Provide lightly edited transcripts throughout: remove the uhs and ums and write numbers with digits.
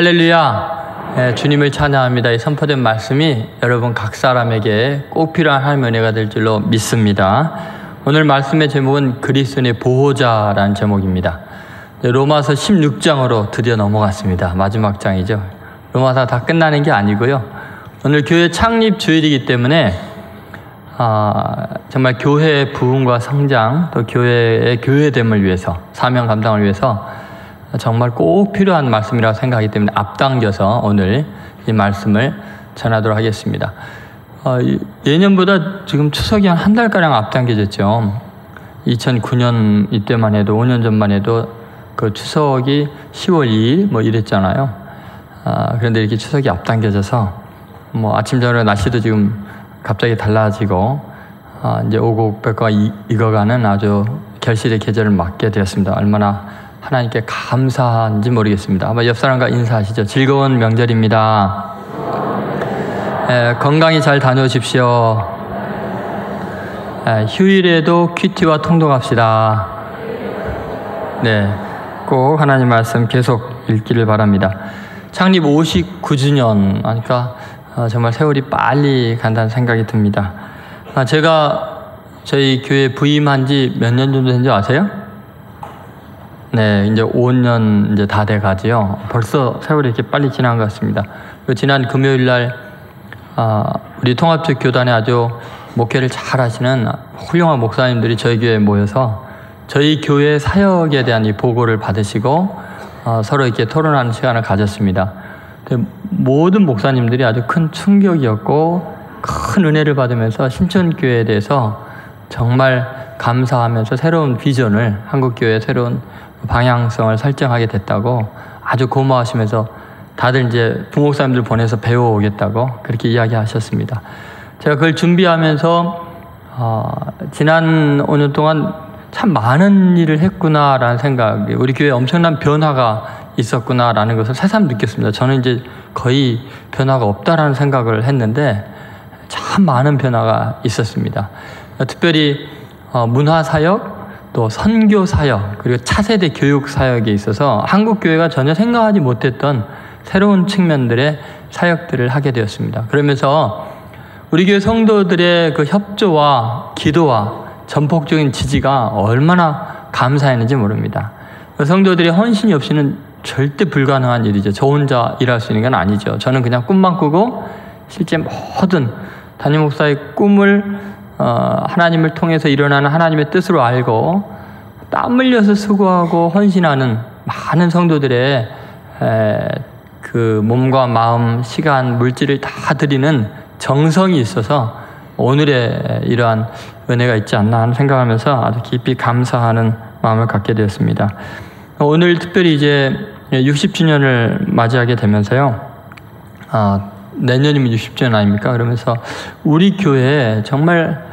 할렐루야. 주님을 찬양합니다. 이 선포된 말씀이 여러분 각 사람에게 꼭 필요한 하나님의 은혜가 될 줄로 믿습니다. 오늘 말씀의 제목은 그리스도의 보호자라는 제목입니다. 로마서 16장으로 드디어 넘어갔습니다. 마지막 장이죠. 로마서 다 끝나는 게 아니고요. 오늘 교회 창립 주일이기 때문에 정말 교회의 부흥과 성장, 또 교회의 교회됨을 위해서, 사명 감당을 위해서 정말 꼭 필요한 말씀이라고 생각하기 때문에 앞당겨서 오늘 이 말씀을 전하도록 하겠습니다. 예년보다 지금 추석이 한 달가량 앞당겨졌죠. 2009년 이때만 해도 5년 전만 해도 그 추석이 10월 2일 뭐 이랬잖아요. 그런데 이렇게 추석이 앞당겨져서 뭐 아침 저녁 날씨도 지금 갑자기 달라지고 이제 오곡백과 익어가는 아주 결실의 계절을 맞게 되었습니다. 얼마나 하나님께 감사한지 모르겠습니다. 아마 옆 사람과 인사하시죠. 즐거운 명절입니다. 건강히 잘 다녀오십시오. 휴일에도 큐티와 통독합시다. 네, 꼭 하나님 말씀 계속 읽기를 바랍니다. 창립 59주년 하니까 정말 세월이 빨리 간다는 생각이 듭니다. 제가 저희 교회 부임한 지 몇 년 정도 된지 아세요? 네, 이제 5년 이제 다 돼가지요. 벌써 세월이 이렇게 빨리 지난 것 같습니다. 지난 금요일 날 우리 통합적 교단에 아주 목회를 잘 하시는 훌륭한 목사님들이 저희 교회에 모여서 저희 교회 사역에 대한 이 보고를 받으시고 서로 이렇게 토론하는 시간을 가졌습니다. 모든 목사님들이 아주 큰 충격이었고 큰 은혜를 받으면서 신천교회에 대해서 정말 감사하면서 새로운 비전을, 한국교회의 새로운 방향성을 설정하게 됐다고 아주 고마워하시면서 다들 이제 부목사님들 보내서 배워오겠다고 그렇게 이야기하셨습니다. 제가 그걸 준비하면서 지난 5년 동안 참 많은 일을 했구나라는 생각이, 우리 교회에 엄청난 변화가 있었구나라는 것을 새삼 느꼈습니다. 저는 이제 거의 변화가 없다라는 생각을 했는데 참 많은 변화가 있었습니다. 특별히 문화사역, 또 선교사역, 그리고 차세대 교육사역에 있어서 한국교회가 전혀 생각하지 못했던 새로운 측면들의 사역들을 하게 되었습니다. 그러면서 우리 교회 성도들의 그 협조와 기도와 전폭적인 지지가 얼마나 감사했는지 모릅니다. 성도들의 헌신이 없이는 절대 불가능한 일이죠. 저 혼자 일할 수 있는 건 아니죠. 저는 그냥 꿈만 꾸고 실제 모든 담임 목사의 꿈을 하나님을 통해서 일어나는 하나님의 뜻으로 알고 땀 흘려서 수고하고 헌신하는 많은 성도들의 그 몸과 마음, 시간, 물질을 다 드리는 정성이 있어서 오늘의 이러한 은혜가 있지 않나 하는 생각하면서 아주 깊이 감사하는 마음을 갖게 되었습니다. 오늘 특별히 이제 60주년을 맞이하게 되면서요. 내년이면 60주년 아닙니까? 그러면서 우리 교회에 정말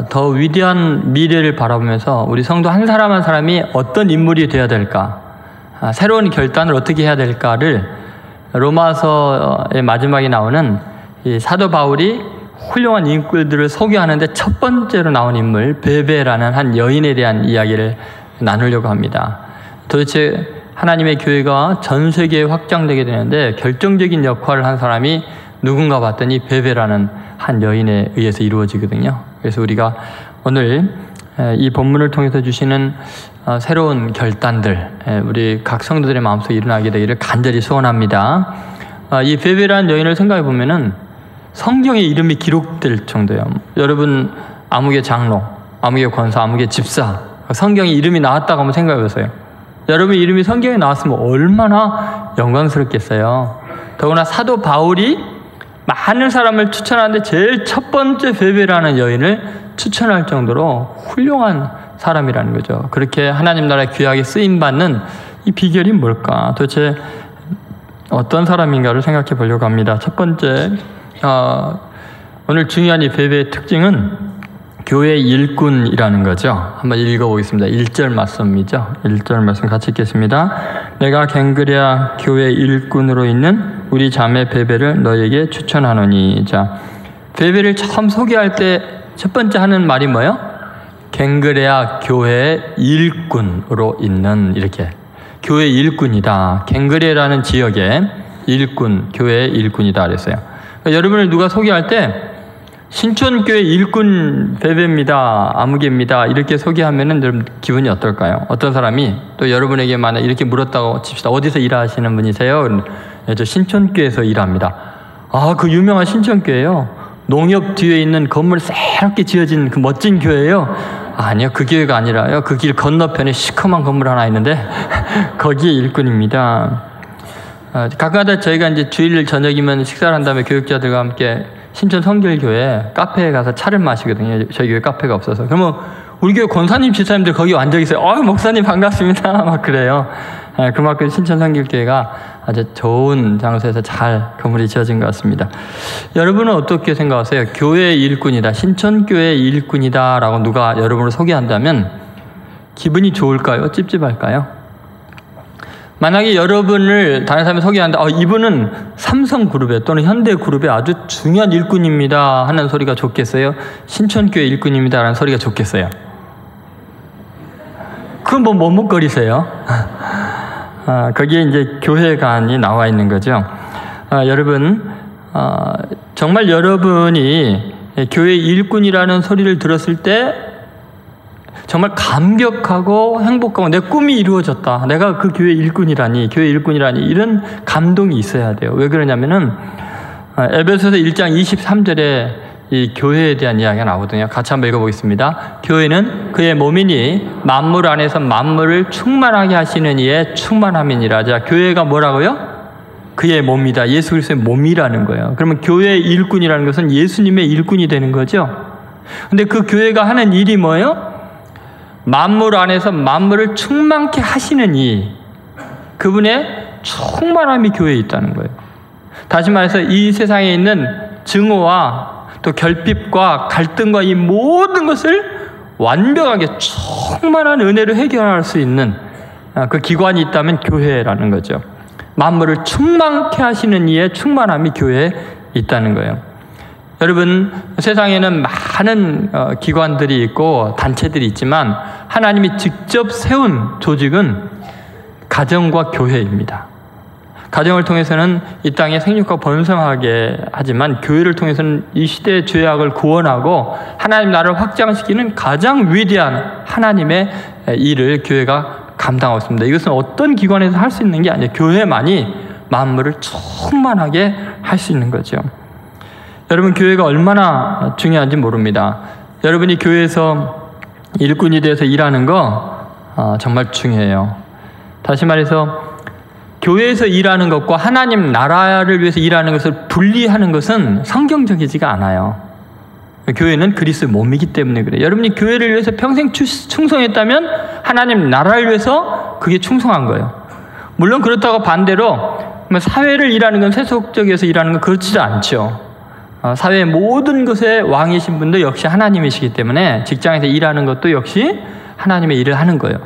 더 위대한 미래를 바라보면서 우리 성도 한 사람 한 사람이 어떤 인물이 되어야 될까, 새로운 결단을 어떻게 해야 될까를 로마서의 마지막에 나오는 이 사도 바울이 훌륭한 인물들을 소개하는데 첫 번째로 나온 인물 베베라는 한 여인에 대한 이야기를 나누려고 합니다. 도대체 하나님의 교회가 전 세계에 확장되게 되는데 결정적인 역할을 한 사람이 누군가 봤더니 베베라는 한 여인에 의해서 이루어지거든요. 그래서 우리가 오늘 이 본문을 통해서 주시는 새로운 결단들, 우리 각 성도들의 마음속에 일어나게 되기를 간절히 소원합니다. 이 베베라는 여인을 생각해 보면은 성경에 이름이 기록될 정도예요. 여러분 아무개 장로, 아무개 권사, 아무개 집사, 성경에 이름이 나왔다고 한번 생각해 보세요. 여러분 이름이 성경에 나왔으면 얼마나 영광스럽겠어요. 더구나 사도 바울이 많은 사람을 추천하는데 제일 첫 번째 베베라는 여인을 추천할 정도로 훌륭한 사람이라는 거죠. 그렇게 하나님 나라에 귀하게 쓰임받는 이 비결이 뭘까? 도대체 어떤 사람인가를 생각해 보려고 합니다. 첫 번째, 오늘 중요한 이 베베의 특징은 교회 일꾼이라는 거죠. 한번 읽어보겠습니다. 1절 말씀이죠. 1절 말씀 같이 읽겠습니다. 내가 갱그레아 교회 일꾼으로 있는 우리 자매 베베를 너에게 추천하노니. 자, 베베를 처음 소개할 때 첫 번째 하는 말이 뭐예요? 갱그레아 교회 일꾼으로 있는, 이렇게 교회 일꾼이다. 갱그레라는 지역에 일꾼, 교회의 일꾼이다 그랬어요. 그러니까 여러분을 누가 소개할 때 신촌교회 일꾼 베베입니다, 아무개입니다 이렇게 소개하면은 여러분 기분이 어떨까요? 어떤 사람이 또 여러분에게 만약 이렇게 물었다고 칩시다. 어디서 일하시는 분이세요? 네, 저 신촌교회에서 일합니다. 아, 그 유명한 신촌교회요? 농협 뒤에 있는 건물 새롭게 지어진 그 멋진 교회예요? 아니요, 그 교회가 아니라요. 그 길 건너편에 시커먼 건물 하나 있는데 거기에 일꾼입니다. 가끔가다 저희가 이제 주일 저녁이면 식사를 한 다음에 교육자들과 함께 신촌 성결교회 카페에 가서 차를 마시거든요. 저희 교회 카페가 없어서. 그러면 우리 교회 권사님, 집사님들 거기 앉아 계세요. 목사님 반갑습니다. 막 그래요. 그만큼 신촌 성결교회가 아주 좋은 장소에서 잘 건물이 지어진 것 같습니다. 여러분은 어떻게 생각하세요? 교회 일꾼이다, 신촌교회 일꾼이다 라고 누가 여러분을 소개한다면 기분이 좋을까요? 찝찝할까요? 만약에 여러분을 다른 사람이 소개한다, 이분은 삼성그룹에 또는 현대그룹에 아주 중요한 일꾼입니다 하는 소리가 좋겠어요? 신촌교회 일꾼입니다 라는 소리가 좋겠어요? 그럼 뭐 머뭇거리세요? 거기에 이제 교회관이 나와 있는 거죠. 여러분, 정말 여러분이 교회 일꾼이라는 소리를 들었을 때 정말 감격하고 행복하고 내 꿈이 이루어졌다, 내가 그 교회 일꾼이라니, 이런 감동이 있어야 돼요. 왜 그러냐면은 에베소서 1장 23절에 이 교회에 대한 이야기가 나오거든요. 같이 한번 읽어보겠습니다. 교회는 그의 몸이니 만물 안에서 만물을 충만하게 하시는 이의 충만함이니라. 자, 교회가 뭐라고요? 그의 몸이다. 예수 그리스도의 몸이라는 거예요. 그러면 교회의 일꾼이라는 것은 예수님의 일꾼이 되는 거죠. 근데 그 교회가 하는 일이 뭐예요? 만물 안에서 만물을 충만케 하시는 이, 그분의 충만함이 교회에 있다는 거예요. 다시 말해서 이 세상에 있는 증오와 또 결핍과 갈등과 이 모든 것을 완벽하게 충만한 은혜로 해결할 수 있는 그 기관이 있다면 교회라는 거죠. 만물을 충만케 하시는 이의 충만함이 교회에 있다는 거예요. 여러분, 세상에는 많은 기관들이 있고 단체들이 있지만 하나님이 직접 세운 조직은 가정과 교회입니다. 가정을 통해서는 이 땅에 생육과 번성하게 하지만 교회를 통해서는 이 시대의 죄악을 구원하고 하나님 나라를 확장시키는 가장 위대한 하나님의 일을 교회가 감당하고 있습니다. 이것은 어떤 기관에서 할 수 있는 게 아니에요. 교회만이 만물을 충만하게 할 수 있는 거죠. 여러분, 교회가 얼마나 중요한지 모릅니다. 여러분이 교회에서 일꾼이 돼서 일하는 거 정말 중요해요. 다시 말해서 교회에서 일하는 것과 하나님 나라를 위해서 일하는 것을 분리하는 것은 성경적이지가 않아요. 교회는 그리스도의 몸이기 때문에 그래요. 여러분이 교회를 위해서 평생 충성했다면 하나님 나라를 위해서 그게 충성한 거예요. 물론 그렇다고 반대로 사회를 일하는 건, 세속적에서 일하는 건 그렇지 않죠. 사회의 모든 것의 왕이신 분도 역시 하나님이시기 때문에 직장에서 일하는 것도 역시 하나님의 일을 하는 거예요.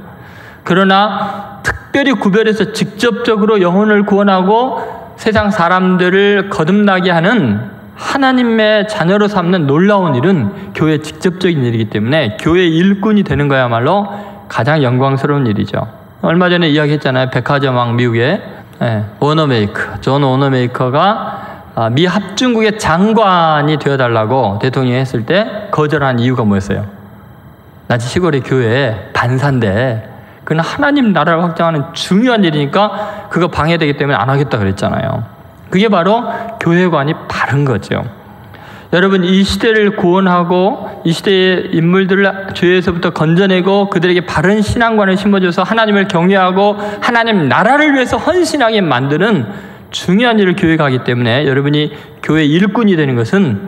그러나 특별히 구별해서 직접적으로 영혼을 구원하고 세상 사람들을 거듭나게 하는 하나님의 자녀로 삼는 놀라운 일은 교회의 직접적인 일이기 때문에 교회의 일꾼이 되는 거야말로 가장 영광스러운 일이죠. 얼마 전에 이야기했잖아요. 백화점왕 미국의 워너메이커, 존 워너메이커가 미 합중국의 장관이 되어달라고 대통령이 했을 때 거절한 이유가 뭐였어요? 나 시골의 교회에 반사인데 그건 하나님 나라를 확장하는 중요한 일이니까 그거 방해되기 때문에 안 하겠다 그랬잖아요. 그게 바로 교회관이 바른 거죠. 여러분, 이 시대를 구원하고 이 시대의 인물들을 죄에서부터 건져내고 그들에게 바른 신앙관을 심어줘서 하나님을 경외하고 하나님 나라를 위해서 헌신하게 만드는 중요한 일을 교회가 하기 때문에 여러분이 교회 일꾼이 되는 것은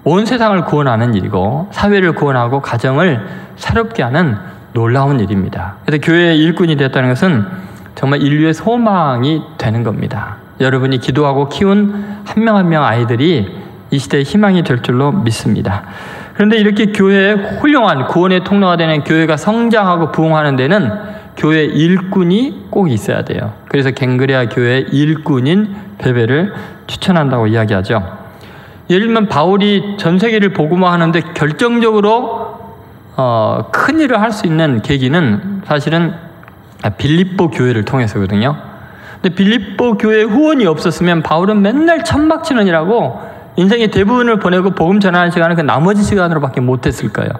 온 세상을 구원하는 일이고 사회를 구원하고 가정을 새롭게 하는 놀라운 일입니다. 그래서 교회의 일꾼이 되었다는 것은 정말 인류의 소망이 되는 겁니다. 여러분이 기도하고 키운 한 명 한 명 아이들이 이 시대의 희망이 될 줄로 믿습니다. 그런데 이렇게 교회의 훌륭한 구원의 통로가 되는 교회가 성장하고 부흥하는 데는 교회 일꾼이 꼭 있어야 돼요. 그래서 갱그레아 교회 일꾼인 베베를 추천한다고 이야기하죠. 예를 들면 바울이 전 세계를 복음화하는데 결정적으로 큰 일을 할 수 있는 계기는 사실은 빌립보 교회를 통해서거든요. 근데 빌립보 교회 후원이 없었으면 바울은 맨날 천막친언이라고 인생의 대부분을 보내고 복음 전하는 시간은 그 나머지 시간으로밖에 못했을 거예요.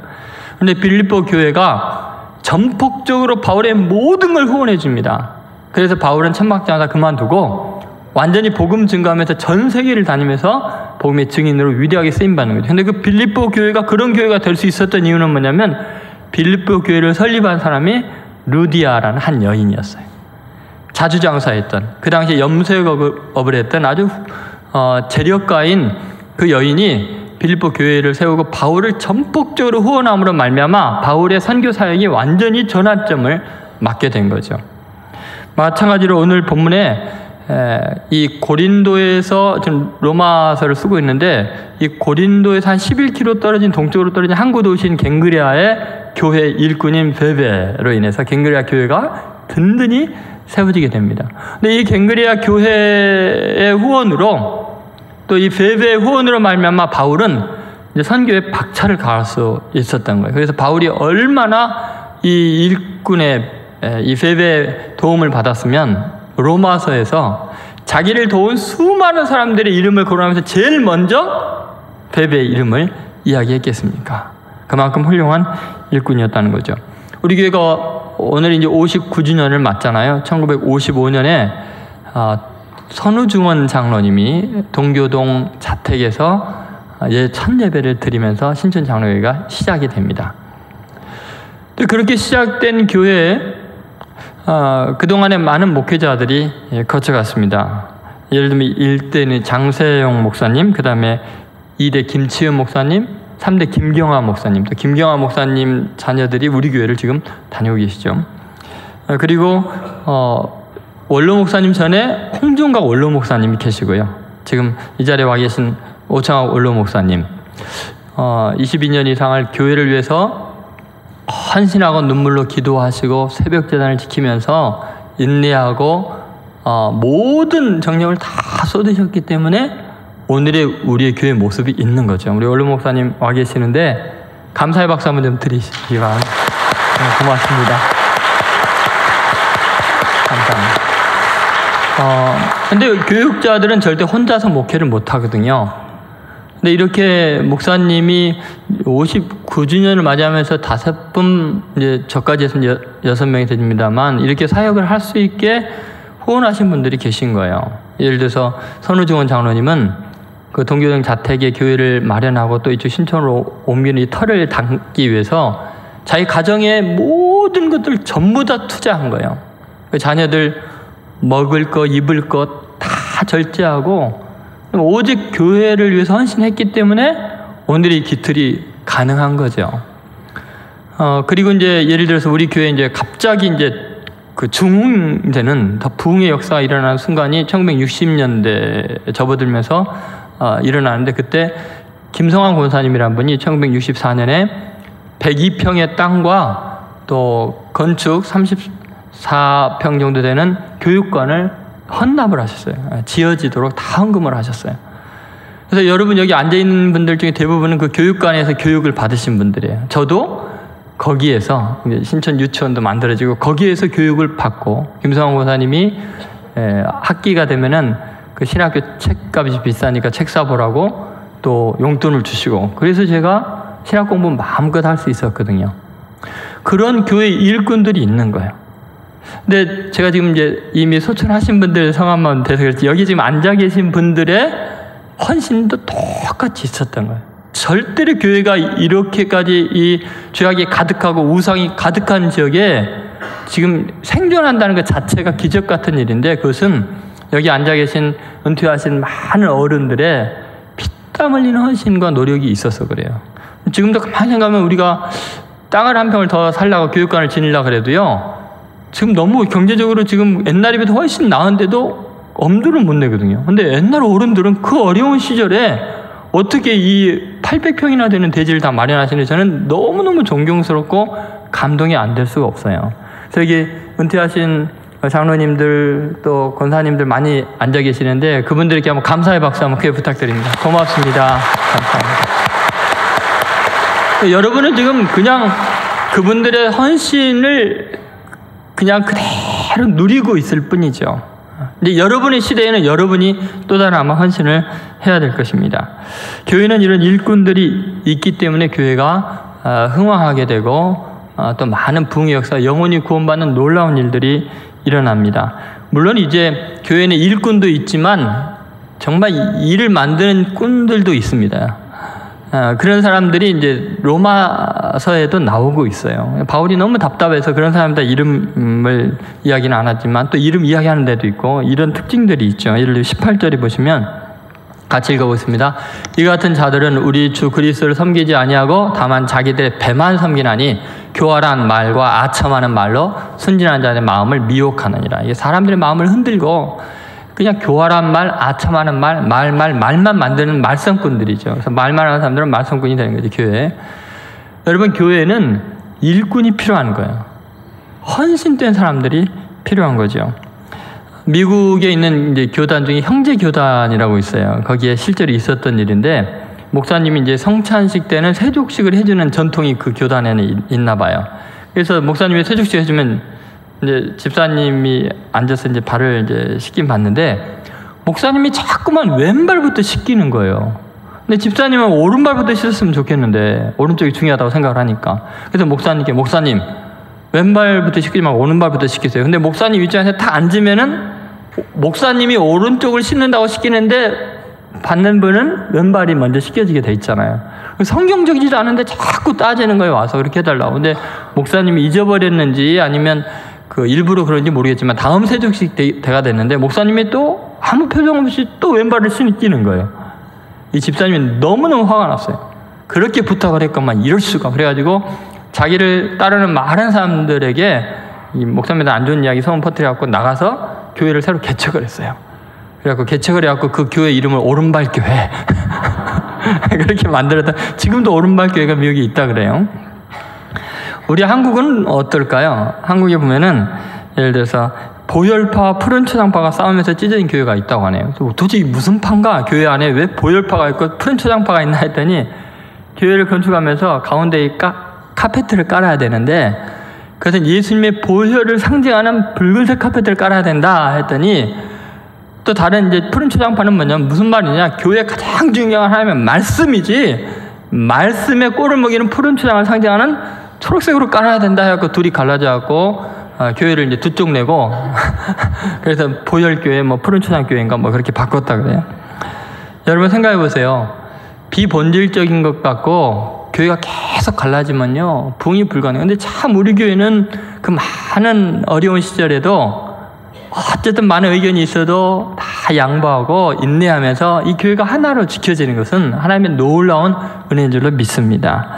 근데 빌립보 교회가 전폭적으로 바울의 모든 걸 후원해 줍니다. 그래서 바울은 천막장사 그만두고 완전히 복음 증거하면서 전 세계를 다니면서 복음의 증인으로 위대하게 쓰임받는 거죠. 근데 그 빌립보 교회가 그런 교회가 될 수 있었던 이유는 뭐냐면 빌립보 교회를 설립한 사람이 루디아라는 한 여인이었어요. 자주 장사했던, 그 당시에 염소업을 했던 아주 재력가인 그 여인이 빌립보 교회를 세우고 바울을 전폭적으로 후원함으로 말미암아 바울의 선교 사역이 완전히 전환점을 맞게 된 거죠. 마찬가지로 오늘 본문에 이 고린도에서 지금 로마서를 쓰고 있는데 이 고린도에서 한 11km 떨어진 동쪽으로 떨어진 항구 도시인 갱그레아의 교회 일꾼인 베베로 인해서 갱그레아 교회가 든든히 세워지게 됩니다. 근데 이 갱그레아 교회의 후원으로 또 이 베베의 후원으로 말미암아 바울은 이제 선교에 박차를 가할 수 있었던 거예요. 그래서 바울이 얼마나 이 일꾼의 이 베베의 도움을 받았으면 로마서에서 자기를 도운 수많은 사람들의 이름을 거론하면서 제일 먼저 베베의 이름을 이야기했겠습니까? 그만큼 훌륭한 일꾼이었다는 거죠. 우리 교회가 오늘 이제 59주년을 맞잖아요. 1955년에 선우중원 장로님이 동교동 자택에서 첫 예배를 드리면서 신천 장로교회가 시작이 됩니다. 그렇게 시작된 교회에 그동안에 많은 목회자들이 거쳐갔습니다. 예를 들면 1대는 장세용 목사님, 그 다음에 2대 김치은 목사님, 3대 김경화 목사님, 또 김경화 목사님 자녀들이 우리 교회를 지금 다니고 계시죠. 그리고 원로 목사님 전에 홍종각 원로 목사님이 계시고요. 지금 이 자리에 와 계신 오창학 원로 목사님, 22년 이상을 교회를 위해서 헌신하고 눈물로 기도하시고 새벽 제단을 지키면서 인내하고 모든 정력을 다 쏟으셨기 때문에 오늘의 우리의 교회 모습이 있는 거죠. 우리 원로 목사님 와 계시는데 감사의 박수 한번 좀 드리시기 바랍니다. 고맙습니다. 감사합니다. 근데 교육자들은 절대 혼자서 목회를 못 하거든요. 근데 이렇게 목사님이 59주년을 맞이하면서 5분, 이제 저까지 해서 6명이 됩니다만, 이렇게 사역을 할 수 있게 후원하신 분들이 계신 거예요. 예를 들어서 선우중원 장로님은 그 동교동 자택에 교회를 마련하고 또 이쪽 신촌으로 옮기는 이 터를 닦기 위해서 자기 가정의 모든 것들을 전부 다 투자한 거예요. 그 자녀들 먹을 것, 입을 것 다 절제하고 오직 교회를 위해서 헌신했기 때문에 오늘 이 기틀이 가능한 거죠. 그리고 이제 예를 들어서 우리 교회 이제 갑자기 이제 그 중흥되는 더 부흥의 역사가 일어나는 순간이 1960년대에 접어들면서 일어나는데, 그때 김성환 권사님이라는 분이 1964년에 102평의 땅과 또 건축 34평 정도 되는 교육관을 헌납을 하셨어요. 지어지도록 다 헌금을 하셨어요. 그래서 여러분 여기 앉아있는 분들 중에 대부분은 그 교육관에서 교육을 받으신 분들이에요. 저도 거기에서 신촌 유치원도 만들어지고 거기에서 교육을 받고, 김성환 권사님이 학기가 되면은 그 신학교 책값이 비싸니까 책 사보라고 또 용돈을 주시고, 그래서 제가 신학 공부 마음껏 할 수 있었거든요. 그런 교회 일꾼들이 있는 거예요. 근데 제가 지금 이제 이미 소천하신 분들 성함만 대서 그렇지, 여기 지금 앉아 계신 분들의 헌신도 똑같이 있었던 거예요. 절대로 교회가 이렇게까지 이 죄악이 가득하고 우상이 가득한 지역에 지금 생존한다는 것 자체가 기적 같은 일인데, 그것은 여기 앉아 계신 은퇴하신 많은 어른들의 피땀 흘리는 헌신과 노력이 있어서 그래요. 지금도 가만히 생각하면 우리가 땅을 한 평을 더 살려고 교육관을 지으려고 그래도요, 지금 너무 경제적으로 지금 옛날에 비해서 훨씬 나은데도 엄두를 못 내거든요. 근데 옛날 어른들은 그 어려운 시절에 어떻게 이 800평이나 되는 대지를 다 마련하시는지 저는 너무너무 존경스럽고 감동이 안 될 수가 없어요. 그래서 여기 은퇴하신 장로님들 또 권사님들 많이 앉아 계시는데 그분들께 한번 감사의 박수 한번 크게 부탁드립니다. 고맙습니다. 감사합니다. 여러분은 지금 그냥 그분들의 헌신을 그냥 그대로 누리고 있을 뿐이죠. 근데 여러분의 시대에는 여러분이 또 다른 아마 헌신을 해야 될 것입니다. 교회는 이런 일꾼들이 있기 때문에 교회가 흥왕하게 되고 또 많은 부흥의 역사, 영혼이 구원받는 놀라운 일들이 일어납니다. 물론 이제 교회는 일꾼도 있지만 정말 일을 만드는 꾼들도 있습니다. 그런 사람들이 이제 로마서에도 나오고 있어요. 바울이 너무 답답해서 그런 사람들 이름을 이야기는 안 하지만 또 이름 이야기하는 데도 있고 이런 특징들이 있죠. 예를 들어 18절에 보시면 같이 읽어보겠습니다. 이 같은 자들은 우리 주 그리스도를 섬기지 아니하고 다만 자기들의 배만 섬기나니 교활한 말과 아첨하는 말로 순진한 자의 마음을 미혹하느니라. 이게 사람들의 마음을 흔들고 그냥 교활한 말, 아첨하는 말, 말만 만드는 말썽꾼들이죠. 그래서 말만 하는 사람들은 말썽꾼이 되는 거죠, 교회에. 여러분, 교회는 일꾼이 필요한 거예요. 헌신된 사람들이 필요한 거죠. 미국에 있는 이제 교단 중에 형제교단이라고 있어요. 거기에 실제로 있었던 일인데, 목사님이 이제 성찬식 때는 세족식을 해주는 전통이 그 교단에는 있나 봐요. 그래서 목사님이 세족식 해주면 이제 집사님이 앉아서 이제 발을 이제 씻긴 봤는데 목사님이 자꾸만 왼발부터 씻기는 거예요. 근데 집사님은 오른발부터 씻었으면 좋겠는데 오른쪽이 중요하다고 생각을 하니까 그래서 목사님께 목사님 왼발부터 씻기지 말고 오른발부터 씻기세요. 근데 목사님 입장에서 딱 앉으면은 목사님이 오른쪽을 씻는다고 씻기는데 받는 분은 왼발이 먼저 씻겨지게 돼 있잖아요. 성경적이지 않은데 자꾸 따지는 거예요. 와서 그렇게 해달라고. 근데 목사님이 잊어버렸는지 아니면 그 일부러 그런지 모르겠지만 다음 세족식 때가 됐는데 목사님이 또 아무 표정 없이 또 왼발을 씻기는 거예요. 이 집사님이 너무너무 화가 났어요. 그렇게 부탁을 했건만 이럴 수가. 그래가지고 자기를 따르는 많은 사람들에게 이 목사님한테 안 좋은 이야기 소문 퍼뜨려갖고 나가서 교회를 새로 개척을 했어요. 그래갖고 개척을 해갖고 그 교회 이름을 오른발교회 그렇게 만들었다. 지금도 오른발교회가 미국에 있다 그래요. 우리 한국은 어떨까요? 한국에 보면은 예를 들어서 보혈파와 푸른 초장파가 싸우면서 찢어진 교회가 있다고 하네요. 도대체 무슨 파인가? 교회 안에 왜 보혈파가 있고 푸른 초장파가 있나 했더니 교회를 건축하면서 가운데에 카페트를 깔아야 되는데 그래서 예수님의 보혈을 상징하는 붉은색 카페트를 깔아야 된다 했더니 또 다른 이제 푸른 초장파는 뭐냐면 무슨 말이냐? 교회 가장 중요한 하나님의 말씀이지 말씀의 꼴을 먹이는 푸른 초장을 상징하는 초록색으로 깔아야 된다 해갖고 둘이 갈라져갖고 교회를 이제 두 쪽 내고 그래서 보혈교회 뭐 푸른 초장교회인가 뭐 그렇게 바꿨다 그래요. 여러분 생각해 보세요. 비본질적인 것 같고 교회가 계속 갈라지면요 부흥이 불가능해요. 근데 참 우리 교회는 그 많은 어려운 시절에도 어쨌든 많은 의견이 있어도 다 양보하고 인내하면서 이 교회가 하나로 지켜지는 것은 하나님의 놀라운 은혜인 줄로 믿습니다.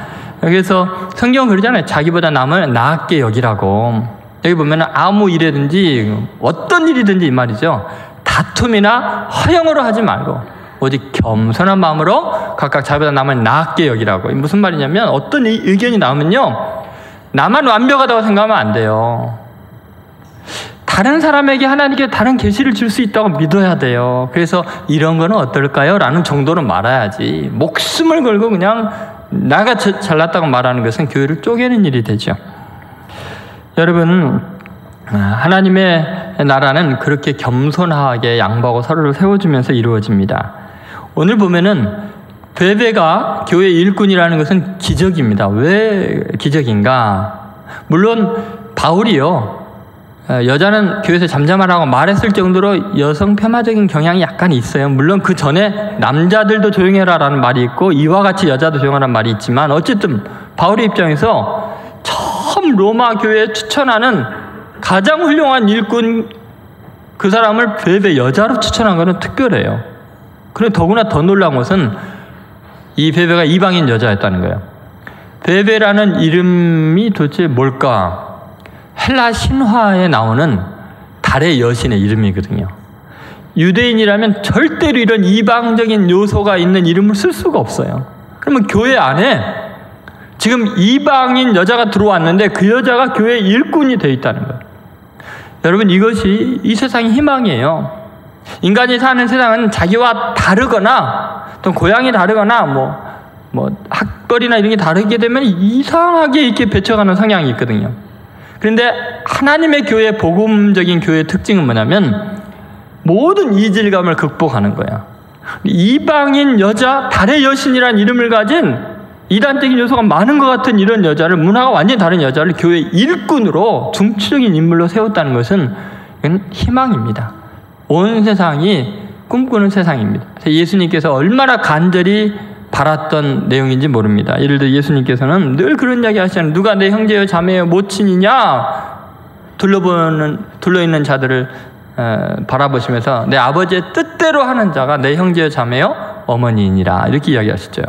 그래서 성경은 그러잖아요. 자기보다 남을 나았게 여기라고. 여기 보면 아무 일이든지 어떤 일이든지 이 말이죠. 다툼이나 허영으로 하지 말고 오직 겸손한 마음으로 각각 자기보다 남을 나았게 여기라고. 무슨 말이냐면 어떤 의견이 나오면요 나만 완벽하다고 생각하면 안 돼요. 다른 사람에게 하나님께 다른 계시를 줄 수 있다고 믿어야 돼요. 그래서 이런 거는 어떨까요? 라는 정도로 말아야지 목숨을 걸고 그냥 나가 잘났다고 말하는 것은 교회를 쪼개는 일이 되죠. 여러분 하나님의 나라는 그렇게 겸손하게 양보하고 서로를 세워주면서 이루어집니다. 오늘 보면은 베베가 교회 일꾼이라는 것은 기적입니다. 왜 기적인가? 물론 바울이요 여자는 교회에서 잠잠하라고 말했을 정도로 여성 폄하적인 경향이 약간 있어요. 물론 그 전에 남자들도 조용해라라는 말이 있고 이와 같이 여자도 조용하라는 말이 있지만 어쨌든 바울의 입장에서 처음 로마 교회에 추천하는 가장 훌륭한 일꾼 그 사람을 베베 여자로 추천한 것은 특별해요. 그리고 더구나 더 놀라운 것은 이 베베가 이방인 여자였다는 거예요. 베베라는 이름이 도대체 뭘까? 헬라 신화에 나오는 달의 여신의 이름이거든요. 유대인이라면 절대로 이런 이방적인 요소가 있는 이름을 쓸 수가 없어요. 그러면 교회 안에 지금 이방인 여자가 들어왔는데 그 여자가 교회 일꾼이 되어 있다는 거예요. 여러분 이것이 이 세상의 희망이에요. 인간이 사는 세상은 자기와 다르거나 또 고향이 다르거나 뭐 학벌이나 이런 게 다르게 되면 이상하게 이렇게 배쳐가는 성향이 있거든요. 그런데 하나님의 교회, 복음적인 교회의 특징은 뭐냐면 모든 이질감을 극복하는 거야. 이방인 여자, 달의 여신이란 이름을 가진 이단적인 요소가 많은 것 같은 이런 여자를, 문화가 완전히 다른 여자를 교회 일꾼으로 중추적인 인물로 세웠다는 것은 이건 희망입니다. 온 세상이 꿈꾸는 세상입니다. 예수님께서 얼마나 간절히 바랐던 내용인지 모릅니다. 예를 들어 예수님께서는 늘 그런 이야기 하시잖아요. 누가 내 형제여 자매여 모친이냐? 둘러있는 자들을 바라보시면서 내 아버지의 뜻대로 하는 자가 내 형제여 자매여 어머니이니라, 이렇게 이야기하시죠.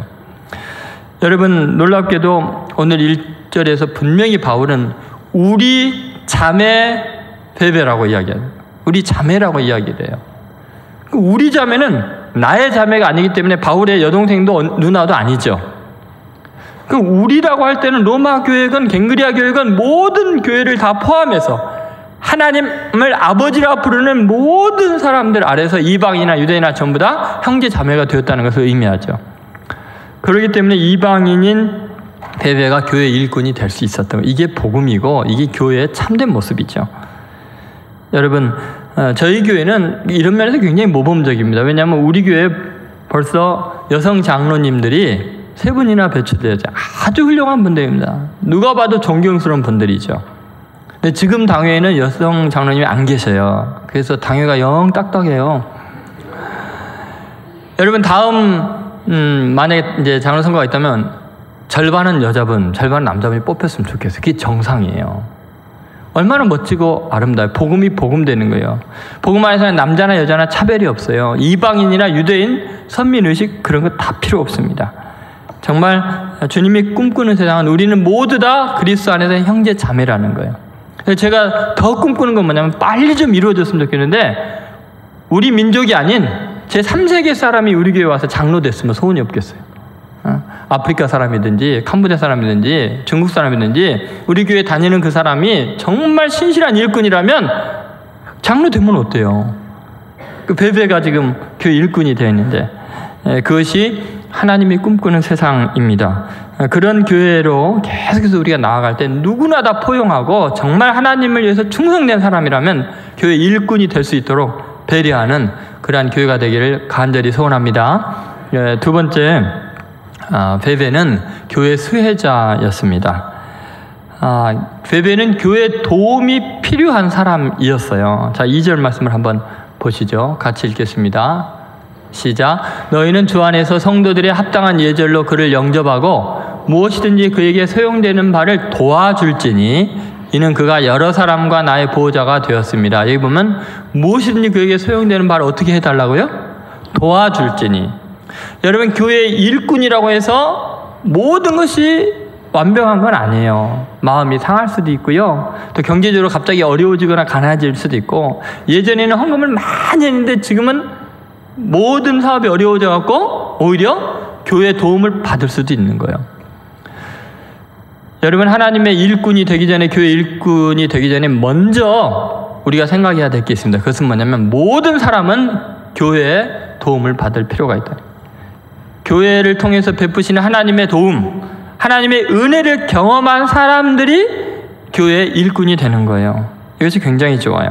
여러분, 놀랍게도 오늘 1절에서 분명히 바울은 우리 자매 베베라고 이야기해요. 우리 자매라고 이야기해요. 우리 자매는 나의 자매가 아니기 때문에 바울의 여동생도 누나도 아니죠. 그 우리라고 할 때는 로마 교회건 갱그리아 교회건 모든 교회를 다 포함해서 하나님을 아버지라 부르는 모든 사람들 아래서 이방인이나 유대인이나 전부 다 형제 자매가 되었다는 것을 의미하죠. 그렇기 때문에 이방인인 베베가 교회 일꾼이 될 수 있었던 거, 이게 복음이고 이게 교회의 참된 모습이죠. 여러분, 저희 교회는 이런 면에서 굉장히 모범적입니다. 왜냐하면 우리 교회에 벌써 여성 장로님들이 3분이나 배출되었죠. 아주 훌륭한 분들입니다. 누가 봐도 존경스러운 분들이죠. 근데 지금 당회에는 여성 장로님이 안 계셔요. 그래서 당회가 영 딱딱해요. 여러분, 다음 만약에 이제 장로 선거가 있다면 절반은 여자분, 절반은 남자분이 뽑혔으면 좋겠어요. 그게 정상이에요. 얼마나 멋지고 아름다워요. 복음이 복음되는 거예요. 복음 안에서는 남자나 여자나 차별이 없어요. 이방인이나 유대인, 선민의식 그런 거 다 필요 없습니다. 정말 주님이 꿈꾸는 세상은 우리는 모두 다 그리스도 안에서 형제 자매라는 거예요. 제가 더 꿈꾸는 건 뭐냐면 빨리 좀 이루어졌으면 좋겠는데, 우리 민족이 아닌 제3세계 사람이 우리 교회에 와서 장로 됐으면 소원이 없겠어요. 아프리카 사람이든지 캄보디아 사람이든지 중국 사람이든지 우리 교회 다니는 그 사람이 정말 신실한 일꾼이라면 장로 되면 어때요? 그 베베가 지금 교회 일꾼이 되어 있는데, 그것이 하나님이 꿈꾸는 세상입니다. 그런 교회로 계속해서 우리가 나아갈 때 누구나 다 포용하고 정말 하나님을 위해서 충성된 사람이라면 교회 일꾼이 될 수 있도록 배려하는 그러한 교회가 되기를 간절히 소원합니다. 두 번째, 베베는 교회 수혜자였습니다. 베베는 교회 도움이 필요한 사람이었어요. 자, 2절 말씀을 한번 보시죠. 같이 읽겠습니다. 시작. 너희는 주 안에서 성도들의 합당한 예절로 그를 영접하고 무엇이든지 그에게 소용되는 바를 도와줄지니 이는 그가 여러 사람과 나의 보호자가 되었습니다. 여기 보면 무엇이든지 그에게 소용되는 바를 어떻게 해달라고요? 도와줄지니. 여러분, 교회의 일꾼이라고 해서 모든 것이 완벽한 건 아니에요. 마음이 상할 수도 있고요. 또 경제적으로 갑자기 어려워지거나 가난해질 수도 있고, 예전에는 헌금을 많이 했는데 지금은 모든 사업이 어려워져 갖고 오히려 교회 도움을 받을 수도 있는 거예요. 여러분, 하나님의 일꾼이 되기 전에, 교회 일꾼이 되기 전에 먼저 우리가 생각해야 될 게 있습니다. 그것은 뭐냐면 모든 사람은 교회의 도움을 받을 필요가 있다. 교회를 통해서 베푸시는 하나님의 도움, 하나님의 은혜를 경험한 사람들이 교회의 일꾼이 되는 거예요. 이것이 굉장히 좋아요.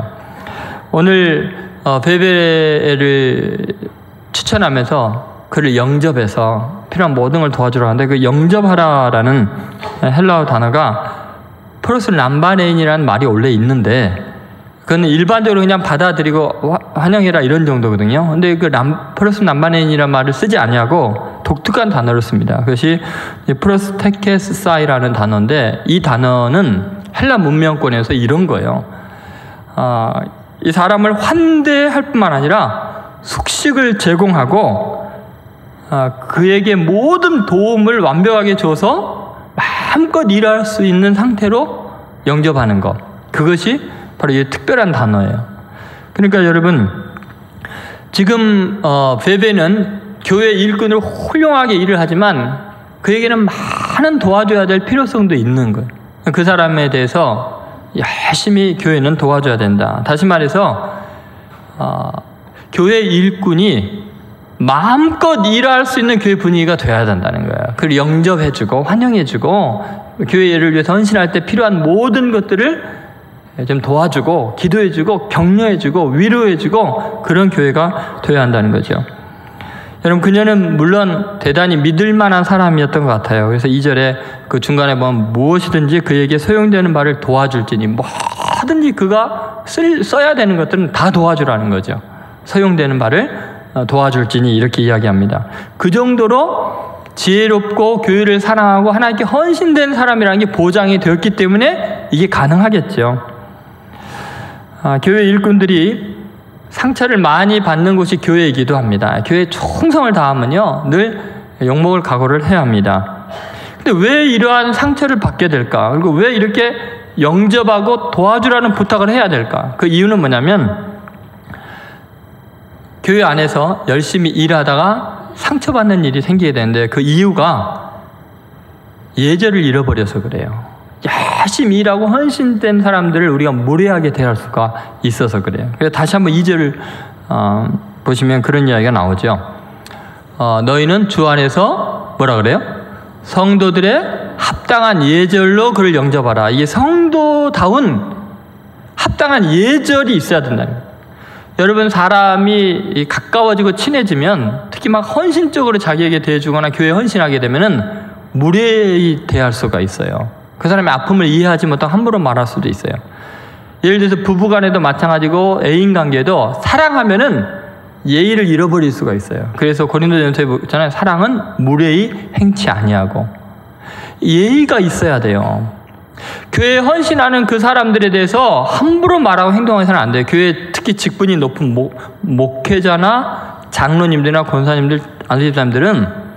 오늘 베베를 추천하면서 그를 영접해서 필요한 모든 걸 도와주려 하는데, 그 영접하라라는 헬라어 단어가 프로스 람바네인이라는 말이 원래 있는데, 그건 일반적으로 그냥 받아들이고 환영해라 이런 정도거든요. 근데 그 프로스 람바네인이라는 말을 쓰지 아니하고 독특한 단어를 씁니다. 그것이 프로스테케스사이라는 단어인데, 이 단어는 헬라 문명권에서 이런 거예요. 이 사람을 환대할 뿐만 아니라 숙식을 제공하고 그에게 모든 도움을 완벽하게 줘서 마음껏 일할 수 있는 상태로 영접하는 것, 그것이 바로 이 특별한 단어예요. 그러니까 여러분, 지금 베베는 교회 일꾼으로 훌륭하게 일을 하지만 그에게는 많은 도와줘야 될 필요성도 있는 거예요. 그 사람에 대해서 열심히 교회는 도와줘야 된다. 다시 말해서 교회 일꾼이 마음껏 일할 수 있는 교회 분위기가 돼야 된다는 거예요. 그를 영접해주고 환영해주고 교회를 위해서 헌신할 때 필요한 모든 것들을 좀 도와주고 기도해주고 격려해주고 위로해주고 그런 교회가 되어야 한다는 거죠. 여러분, 그녀는 물론 대단히 믿을 만한 사람이었던 것 같아요. 그래서 2절에 그 중간에 보면 무엇이든지 그에게 소용되는 바를 도와줄지니, 뭐든지 그가 써야 되는 것들은 다 도와주라는 거죠. 소용되는 바를 도와줄지니 이렇게 이야기합니다. 그 정도로 지혜롭고 교회를 사랑하고 하나님께 헌신된 사람이라는 게 보장이 되었기 때문에 이게 가능하겠죠. 교회 일꾼들이 상처를 많이 받는 곳이 교회이기도 합니다. 교회에 충성을 다하면요, 늘 욕먹을 각오를 해야 합니다. 근데 왜 이러한 상처를 받게 될까? 그리고 왜 이렇게 영접하고 도와주라는 부탁을 해야 될까? 그 이유는 뭐냐면, 교회 안에서 열심히 일하다가 상처받는 일이 생기게 되는데, 그 이유가 예절을 잃어버려서 그래요. 열심히 일하고 헌신된 사람들을 우리가 무례하게 대할 수가 있어서 그래요. 그래서 다시 한번 2절을 보시면 그런 이야기가 나오죠. 너희는 주 안에서 뭐라 그래요? 성도들의 합당한 예절로 그를 영접하라. 이게 성도다운 합당한 예절이 있어야 된다는 거예요. 여러분, 사람이 가까워지고 친해지면 특히 막 헌신적으로 자기에게 대해주거나 교회에 헌신하게 되면은 무례히 대할 수가 있어요. 그 사람의 아픔을 이해하지 못하고 함부로 말할 수도 있어요. 예를 들어서 부부간에도 마찬가지고 애인 관계도 사랑하면은 예의를 잃어버릴 수가 있어요. 그래서 고린도전서에 보잖아요. 사랑은 무례히 행치 아니하고 예의가 있어야 돼요. 교회에 헌신하는 그 사람들에 대해서 함부로 말하고 행동해서는 안 돼요. 교회 특히 직분이 높은 목회자나 장로님들이나 권사님들, 안수집사님들은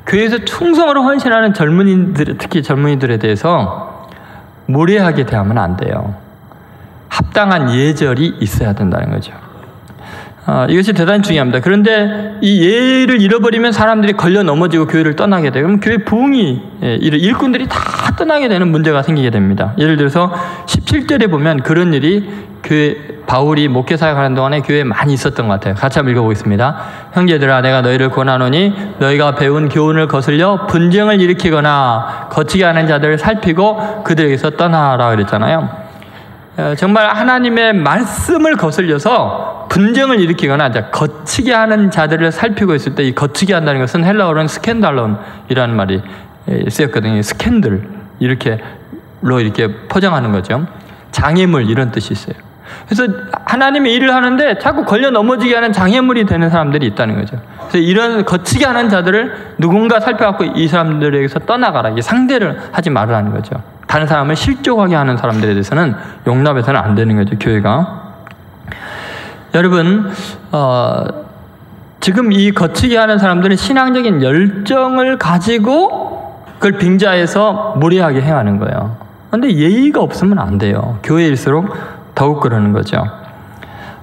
교회에서 충성으로 헌신하는 젊은이들, 특히 젊은이들에 대해서 무례하게 대하면 안 돼요. 합당한 예절이 있어야 된다는 거죠. 이것이 대단히 중요합니다. 그런데 이 예의를 잃어버리면 사람들이 걸려 넘어지고 교회를 떠나게 돼요. 그럼 교회 부흥이, 일꾼들이 다 떠나게 되는 문제가 생기게 됩니다. 예를 들어서 17절에 보면 그런 일이 바울이 목회 사역하는 동안에 교회에 많이 있었던 것 같아요. 같이 한번 읽어보겠습니다. 형제들아, 내가 너희를 권하노니 너희가 배운 교훈을 거슬려 분쟁을 일으키거나 거치게 하는 자들을 살피고 그들에게서 떠나라 그랬잖아요. 정말 하나님의 말씀을 거슬려서 분쟁을 일으키거나 거치게 하는 자들을 살피고 있을 때, 이 거치게 한다는 것은 헬라어로는 스캔달론이라는 말이 쓰였거든요. 스캔들, 이렇게 포장하는 거죠. 장애물, 이런 뜻이 있어요. 그래서 하나님의 일을 하는데 자꾸 걸려 넘어지게 하는 장애물이 되는 사람들이 있다는 거죠. 그래서 이런 거치게 하는 자들을 누군가 살펴갖고 이 사람들에게서 떠나가라, 이게 상대를 하지 말라는 거죠. 다른 사람을 실족하게 하는 사람들에 대해서는 용납해서는 안 되는 거죠, 교회가. 여러분, 지금 이 거치게 하는 사람들은 신앙적인 열정을 가지고 그걸 빙자해서 무례하게 행하는 거예요. 그런데 예의가 없으면 안 돼요. 교회일수록 더욱 그러는 거죠.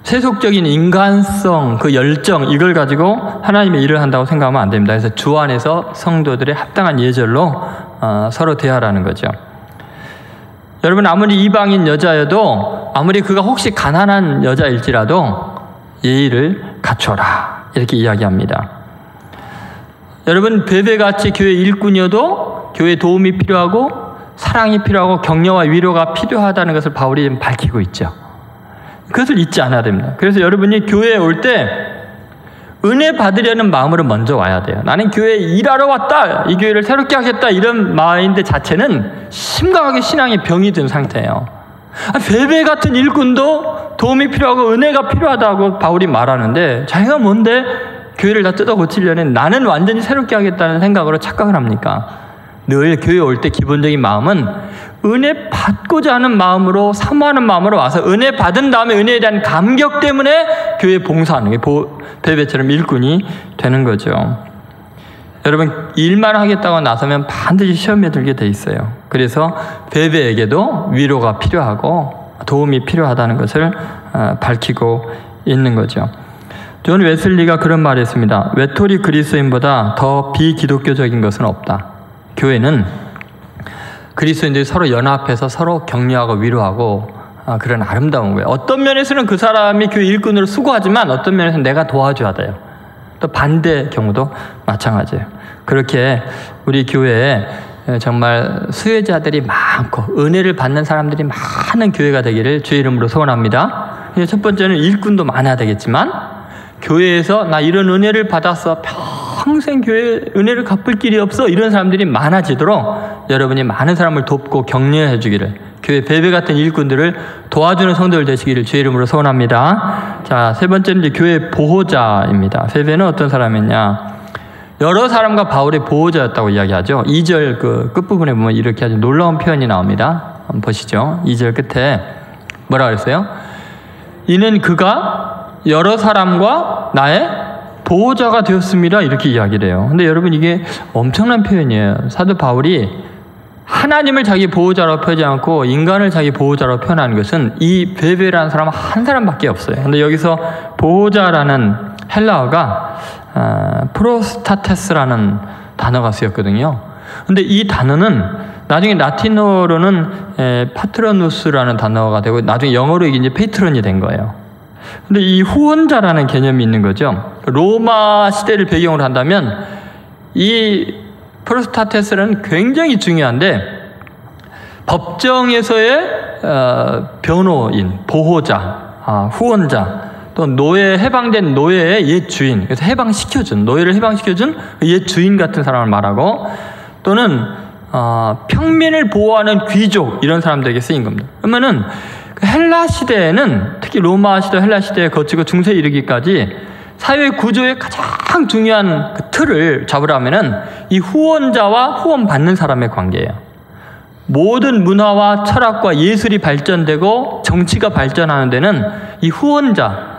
세속적인 인간성, 그 열정, 이걸 가지고 하나님의 일을 한다고 생각하면 안 됩니다. 그래서 주 안에서 성도들의 합당한 예절로 서로 대하라는 거죠. 여러분, 아무리 이방인 여자여도, 아무리 그가 혹시 가난한 여자일지라도 예의를 갖춰라, 이렇게 이야기합니다. 여러분, 베베같이 교회 일꾼이어도 교회 도움이 필요하고 사랑이 필요하고 격려와 위로가 필요하다는 것을 바울이 밝히고 있죠. 그것을 잊지 않아야 됩니다. 그래서 여러분이 교회에 올 때 은혜 받으려는 마음으로 먼저 와야 돼요. 나는 교회에 일하러 왔다, 이 교회를 새롭게 하겠다, 이런 마인드 자체는 심각하게 신앙의 병이 든 상태예요. 베베 같은 일꾼도 도움이 필요하고 은혜가 필요하다고 바울이 말하는데, 자기가 뭔데 교회를 다 뜯어 고치려는, 나는 완전히 새롭게 하겠다는 생각으로 착각을 합니까? 늘 교회에 올 때 기본적인 마음은 은혜 받고자 하는 마음으로, 사모하는 마음으로 와서 은혜 받은 다음에 은혜에 대한 감격 때문에 교회에 봉사하는 게 베베처럼 일꾼이 되는 거죠. 여러분, 일만 하겠다고 나서면 반드시 시험에 들게 돼 있어요. 그래서 베베에게도 위로가 필요하고 도움이 필요하다는 것을 밝히고 있는 거죠. 존 웨슬리가 그런 말을 했습니다. 외톨이 그리스도인보다 더 비기독교적인 것은 없다. 교회는 그리스도인들이 서로 연합해서 서로 격려하고 위로하고 그런 아름다운 거예요. 어떤 면에서는 그 사람이 교회 일꾼으로 수고하지만 어떤 면에서는 내가 도와줘야 돼요. 또 반대 경우도 마찬가지예요. 그렇게 우리 교회에 정말 수혜자들이 많고 은혜를 받는 사람들이 많은 교회가 되기를 주의 이름으로 소원합니다. 첫 번째는 일꾼도 많아야 되겠지만 교회에서 나 이런 은혜를 받았어, 평생 교회 은혜를 갚을 길이 없어, 이런 사람들이 많아지도록 여러분이 많은 사람을 돕고 격려해 주기를, 교회 베베 같은 일꾼들을 도와주는 성도들 되시기를 주의 이름으로 소원합니다. 자, 세 번째는 이제 교회 보호자입니다. 베베는 어떤 사람이냐? 여러 사람과 바울의 보호자였다고 이야기하죠. 2절 그 끝부분에 보면 이렇게 아주 놀라운 표현이 나옵니다. 한번 보시죠. 2절 끝에 뭐라 그랬어요? 이는 그가 여러 사람과 나의 보호자가 되었습니다. 이렇게 이야기를 해요. 근데 여러분, 이게 엄청난 표현이에요. 사도 바울이 하나님을 자기 보호자로 표현하지 않고 인간을 자기 보호자로 표현하는 것은 이 베베라는 사람 한 사람밖에 없어요. 근데 여기서 보호자라는 헬라어가 프로스타테스라는 단어가 쓰였거든요. 근데 이 단어는 나중에 라틴어로는 파트로누스라는 단어가 되고 나중에 영어로 이게 이제 페트론이 된 거예요. 근데 이 후원자라는 개념이 있는 거죠. 로마 시대를 배경으로 한다면 이 프로스타테스는 굉장히 중요한데, 법정에서의 변호인, 보호자, 후원자, 또 노예, 해방된 노예의 옛 주인, 그래서 해방시켜준, 노예를 해방시켜준 옛 주인 같은 사람을 말하고, 또는 평민을 보호하는 귀족, 이런 사람들에게 쓰인 겁니다. 그러면은 헬라 시대에는, 특히 로마 시대, 헬라 시대에 거치고 중세에 이르기까지 사회 구조의 가장 중요한 그 틀을 잡으려면은 이 후원자와 후원받는 사람의 관계예요. 모든 문화와 철학과 예술이 발전되고 정치가 발전하는 데는 이 후원자,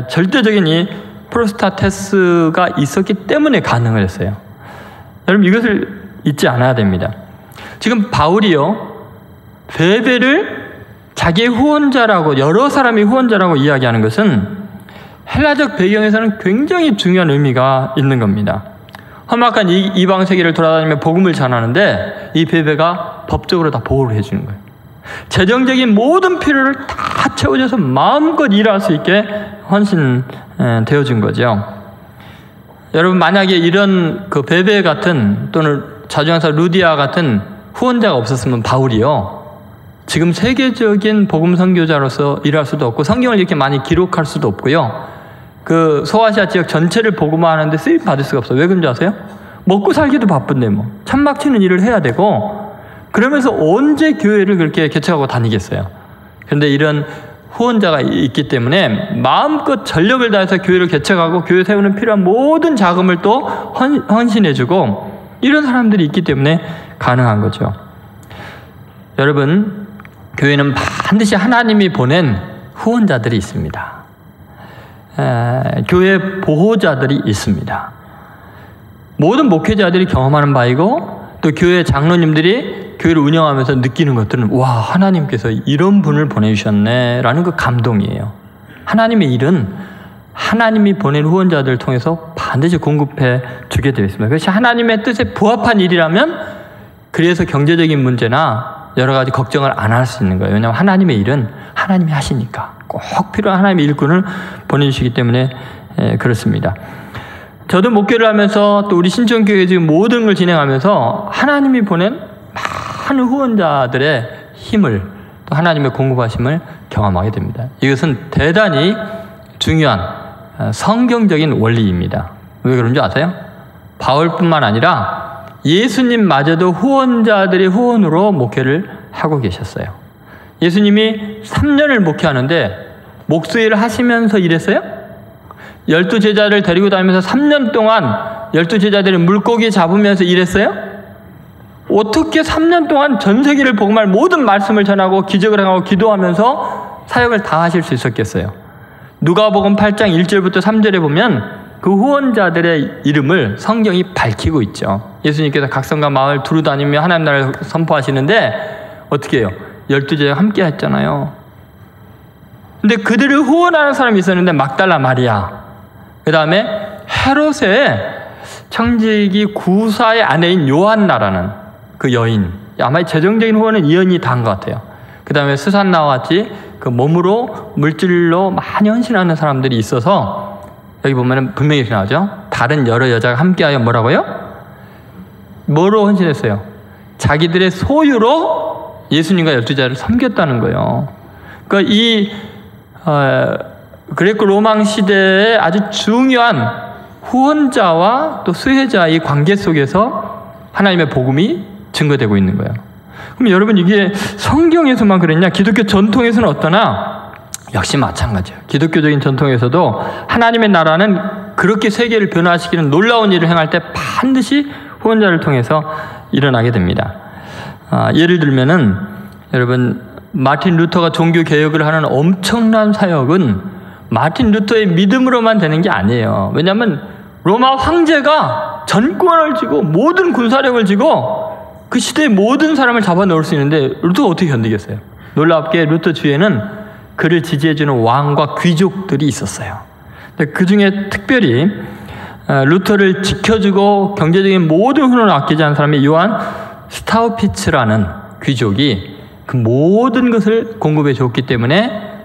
절대적인 이 프로스타테스가 있었기 때문에 가능을 했어요. 여러분, 이것을 잊지 않아야 됩니다. 지금 바울이요, 베베를 자기의 후원자라고, 여러 사람이 후원자라고 이야기하는 것은 헬라적 배경에서는 굉장히 중요한 의미가 있는 겁니다. 험악한 이방 세계를 돌아다니며 복음을 전하는데 이 베베가 법적으로 다 보호를 해주는 거예요. 재정적인 모든 필요를 다 채워줘서 마음껏 일할 수 있게 헌신되어준 거죠. 여러분, 만약에 이런 그 베베 같은, 또는 자주행사 루디아 같은 후원자가 없었으면 바울이요, 지금 세계적인 복음 선교자로서 일할 수도 없고 성경을 이렇게 많이 기록할 수도 없고요, 그 소아시아 지역 전체를 복음화하는데 쓰임 받을 수가 없어요. 왜 그런지 아세요? 먹고 살기도 바쁜데 뭐 천막 치는 일을 해야 되고, 그러면서 언제 교회를 그렇게 개척하고 다니겠어요. 그런데 이런 후원자가 있기 때문에 마음껏 전력을 다해서 교회를 개척하고 교회 세우는 필요한 모든 자금을 또 헌신해주고, 이런 사람들이 있기 때문에 가능한 거죠. 여러분, 교회는 반드시 하나님이 보낸 후원자들이 있습니다. 교회 보호자들이 있습니다. 모든 목회자들이 경험하는 바이고, 또 교회 장로님들이 교회를 운영하면서 느끼는 것들은, 와, 하나님께서 이런 분을 보내주셨네 라는 그 감동이에요. 하나님의 일은 하나님이 보낸 후원자들을 통해서 반드시 공급해 주게 되어 있습니다. 그것이 하나님의 뜻에 부합한 일이라면 그래서 경제적인 문제나 여러 가지 걱정을 안 할 수 있는 거예요. 왜냐하면 하나님의 일은 하나님이 하시니까 꼭 필요한 하나님의 일꾼을 보내주시기 때문에 그렇습니다. 저도 목회를 하면서 또 우리 신천교회 지금 모든 걸 진행하면서 하나님이 보낸 많은 후원자들의 힘을, 또 하나님의 공급하심을 경험하게 됩니다. 이것은 대단히 중요한 성경적인 원리입니다. 왜 그런지 아세요? 바울뿐만 아니라 예수님마저도 후원자들의 후원으로 목회를 하고 계셨어요. 예수님이 3년을 목회하는데 목수일을 하시면서 일했어요? 12제자를 데리고 다니면서 3년 동안 12제자들이 물고기 잡으면서 일했어요? 어떻게 3년 동안 전 세계를 복음할 모든 말씀을 전하고 기적을 행하고 기도하면서 사역을 다 하실 수 있었겠어요? 누가복음 8장 1절부터 3절에 보면 그 후원자들의 이름을 성경이 밝히고 있죠. 예수님께서 각 성과 마을 두루 다니며 하나님 나라를 선포하시는데 어떻게 해요? 12제자가 함께 했잖아요. 근데 그들을 후원하는 사람이 있었는데 막달라 마리아, 그 다음에 헤롯의 청지기 구사의 아내인 요한나라는 그 여인, 아마 재정적인 후원은 이 여인이 다 한 것 같아요. 그 다음에 스산나와 같이 그 몸으로 물질로 많이 헌신하는 사람들이 있어서 여기 보면 분명히 이렇게 나오죠. 다른 여러 여자가 함께하여 뭐라고요? 뭐로 헌신했어요? 자기들의 소유로 예수님과 12제자를 섬겼다는 거예요. 그러니까 이 그레코 로마 시대의 아주 중요한 후원자와 또 수혜자의 관계 속에서 하나님의 복음이 증거되고 있는 거예요. 그럼 여러분, 이게 성경에서만 그랬냐? 기독교 전통에서는 어떠나? 역시 마찬가지예요. 기독교적인 전통에서도 하나님의 나라는 그렇게 세계를 변화시키는 놀라운 일을 행할 때 반드시 후원자를 통해서 일어나게 됩니다. 예를 들면은 여러분, 마틴 루터가 종교 개혁을 하는 엄청난 사역은 마틴 루터의 믿음으로만 되는 게 아니에요. 왜냐하면 로마 황제가 전권을 쥐고 모든 군사력을 쥐고 그 시대의 모든 사람을 잡아넣을 수 있는데 루터가 어떻게 견디겠어요? 놀랍게 루터 주위에는 그를 지지해주는 왕과 귀족들이 있었어요. 그 중에 특별히 루터를 지켜주고 경제적인 모든 훈련을 아끼지 않은 사람이 요한 스타우피츠라는 귀족이 그 모든 것을 공급해 줬기 때문에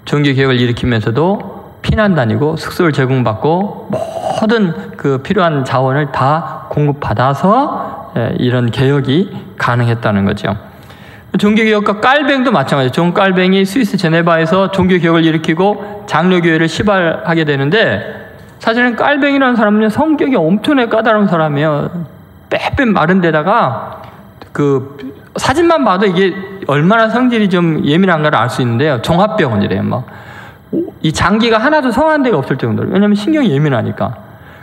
종교개혁을 일으키면서도 피난 다니고 숙소를 제공받고 모든 그 필요한 자원을 다 공급받아서 이런 개혁이 가능했다는 거죠. 종교개혁과 깔뱅도 마찬가지예요. 존 깔뱅이 스위스 제네바에서 종교개혁을 일으키고 장로교회를 시발하게 되는데, 사실은 깔뱅이라는 사람은 성격이 엄청나게 까다로운 사람이에요. 빼빼 마른 데다가 그 사진만 봐도 이게 얼마나 성질이 좀 예민한가를 알 수 있는데요. 종합병원이래요. 막 이 장기가 하나도 성한 데가 없을 정도로. 왜냐하면 신경이 예민하니까.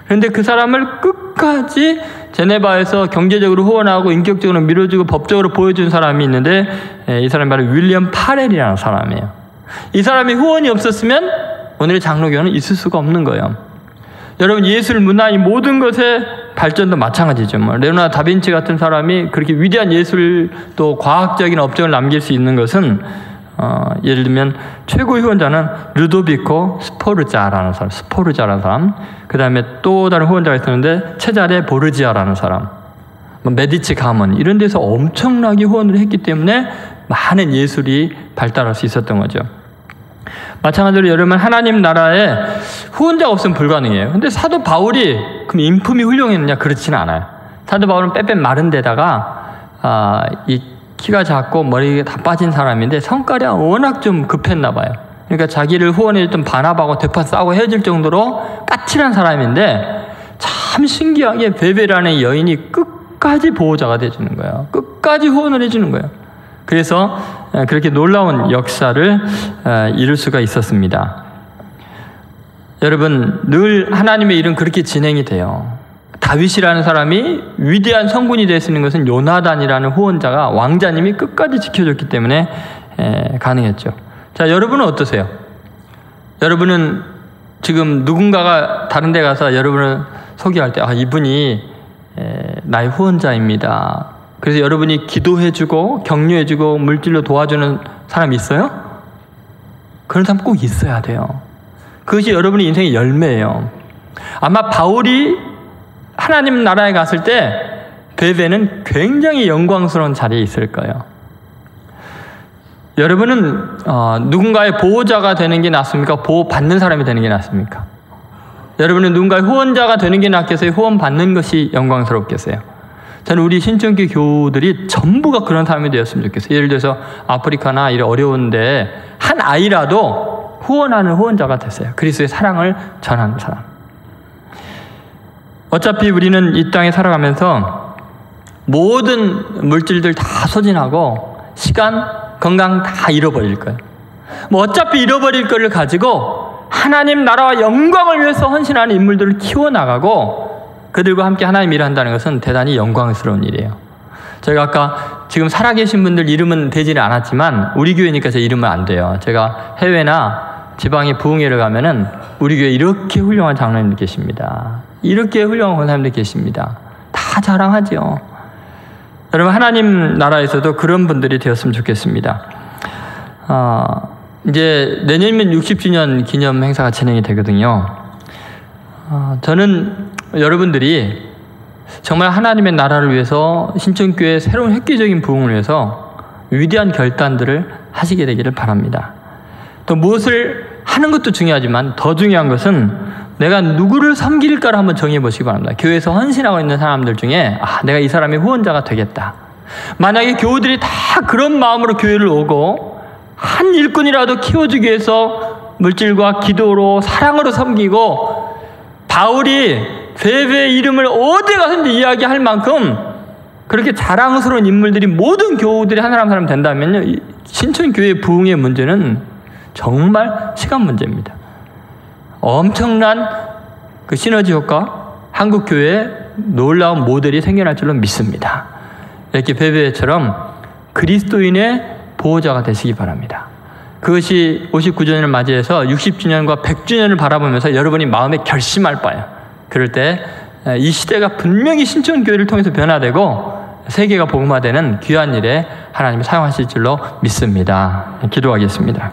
그런데 그 사람을 끝까지 제네바에서 경제적으로 후원하고 인격적으로 밀어주고 법적으로 보여준 사람이 있는데, 이 사람이 바로 윌리엄 파렐이라는 사람이에요. 이 사람이 후원이 없었으면 오늘의 장로교는 있을 수가 없는 거예요. 여러분, 예술, 문화, 이 모든 것의 발전도 마찬가지죠. 레오나르도 다빈치 같은 사람이 그렇게 위대한 예술 또 과학적인 업적을 남길 수 있는 것은 예를 들면 최고의 후원자는 루도비코 스포르자라는 사람, 그 다음에 또 다른 후원자가 있었는데 체자레 보르지아라는 사람, 메디치 가문, 이런 데서 엄청나게 후원을 했기 때문에 많은 예술이 발달할 수 있었던 거죠. 마찬가지로 여러분, 하나님 나라에 후원자가 없으면 불가능해요. 근데 사도 바울이 그럼 인품이 훌륭했느냐? 그렇지는 않아요. 사도 바울은 빼빼 마른 데다가 이 키가 작고 머리가 다 빠진 사람인데 성깔이 워낙 좀 급했나 봐요. 그러니까 자기를 후원해줬던 바나바하고 대파 싸우고 헤어질 정도로 까칠한 사람인데, 참 신기하게 베베라는 여인이 끝까지 보호자가 돼주는 거예요. 끝까지 후원을 해주는 거예요. 그래서 그렇게 놀라운 역사를 이룰 수가 있었습니다. 여러분, 늘 하나님의 일은 그렇게 진행이 돼요. 다윗이라는 사람이 위대한 성군이 될 수 있는 것은 요나단이라는 후원자가, 왕자님이 끝까지 지켜줬기 때문에 가능했죠. 자, 여러분은 어떠세요? 여러분은 지금 누군가가 다른 데 가서 여러분을 소개할 때, 이분이 나의 후원자입니다. 그래서 여러분이 기도해주고 격려해주고 물질로 도와주는 사람이 있어요? 그런 사람 꼭 있어야 돼요. 그것이 여러분의 인생의 열매예요. 아마 바울이 하나님 나라에 갔을 때 베베는 굉장히 영광스러운 자리에 있을 거예요. 여러분은 누군가의 보호자가 되는 게 낫습니까? 보호받는 사람이 되는 게 낫습니까? 여러분은 누군가의 후원자가 되는 게 낫겠어요? 후원받는 것이 영광스럽겠어요? 저는 우리 신천교 교우들이 전부가 그런 사람이 되었으면 좋겠어요. 예를 들어서 아프리카나 이런 어려운데 한 아이라도 후원하는 후원자가 됐어요. 그리스도의 사랑을 전하는 사람. 어차피 우리는 이 땅에 살아가면서 모든 물질들 다 소진하고 시간, 건강 다 잃어버릴 거예요. 어차피 잃어버릴 거를 가지고 하나님 나라와 영광을 위해서 헌신하는 인물들을 키워나가고 그들과 함께 하나님 일을 한다는 것은 대단히 영광스러운 일이에요. 저희가 아까 지금 살아계신 분들 이름은 되지는 않았지만 우리 교회니까 제 이름은 안 돼요. 제가 해외나 지방의 부흥회를 가면은 우리 교회에 이렇게 훌륭한 장로님들 계십니다. 이렇게 훌륭한 권사님들 계십니다. 다 자랑하죠. 여러분, 하나님 나라에서도 그런 분들이 되었으면 좋겠습니다. 이제 내년이면 60주년 기념 행사가 진행이 되거든요. 저는 여러분들이 정말 하나님의 나라를 위해서 신천교회의 새로운 획기적인 부흥을 위해서 위대한 결단들을 하시게 되기를 바랍니다. 또 무엇을 하는 것도 중요하지만 더 중요한 것은 내가 누구를 섬길까를 한번 정해 보시기 바랍니다. 교회에서 헌신하고 있는 사람들 중에 내가 이 사람의 후원자가 되겠다. 만약에 교우들이 다 그런 마음으로 교회를 오고 한 일꾼이라도 키워주기 위해서 물질과 기도로 사랑으로 섬기고 바울이 베베의 이름을 어디 가서든지 이야기할 만큼 그렇게 자랑스러운 인물들이 모든 교우들이 하나님 사람 된다면요, 신천교회 부흥의 문제는 정말 시간 문제입니다. 엄청난 그 시너지 효과, 한국 교회에 놀라운 모델이 생겨날 줄로 믿습니다. 이렇게 베베처럼 그리스도인의 보호자가 되시기 바랍니다. 그것이 59주년을 맞이해서 60주년과 100주년을 바라보면서 여러분이 마음에 결심할 바예요. 그럴 때 이 시대가 분명히 신천교회를 통해서 변화되고 세계가 복음화되는 귀한 일에 하나님이 사용하실 줄로 믿습니다. 기도하겠습니다.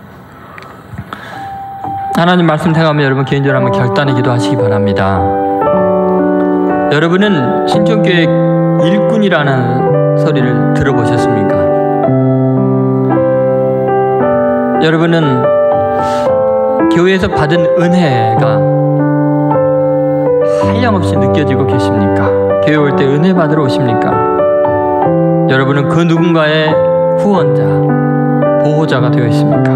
하나님 말씀 생각하면 여러분 개인적으로 한번 결단의 기도하시기 바랍니다. 여러분은 신천교회 일꾼이라는 소리를 들어보셨습니까? 여러분은 교회에서 받은 은혜가 한량없이 느껴지고 계십니까? 교회 올 때 은혜 받으러 오십니까? 여러분은 그 누군가의 후원자, 보호자가 되어 있습니까?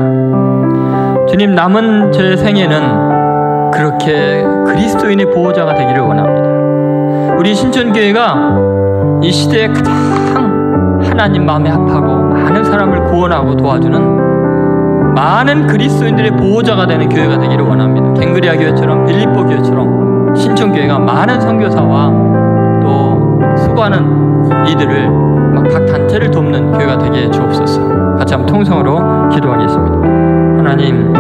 주님, 남은 제 생에는 그렇게 그리스도인의 보호자가 되기를 원합니다. 우리 신천교회가 이 시대에 가장 하나님 마음에 합하고 많은 사람을 구원하고 도와주는 많은 그리스도인들의 보호자가 되는 교회가 되기를 원합니다. 갱그리아 교회처럼 빌립보 교회처럼 신천교회가 많은 선교사와 또 수고하는 이들을 각 단체를 돕는 교회가 되게 주옵소서. 같이 한번 통성으로 기도하겠습니다. 하나님,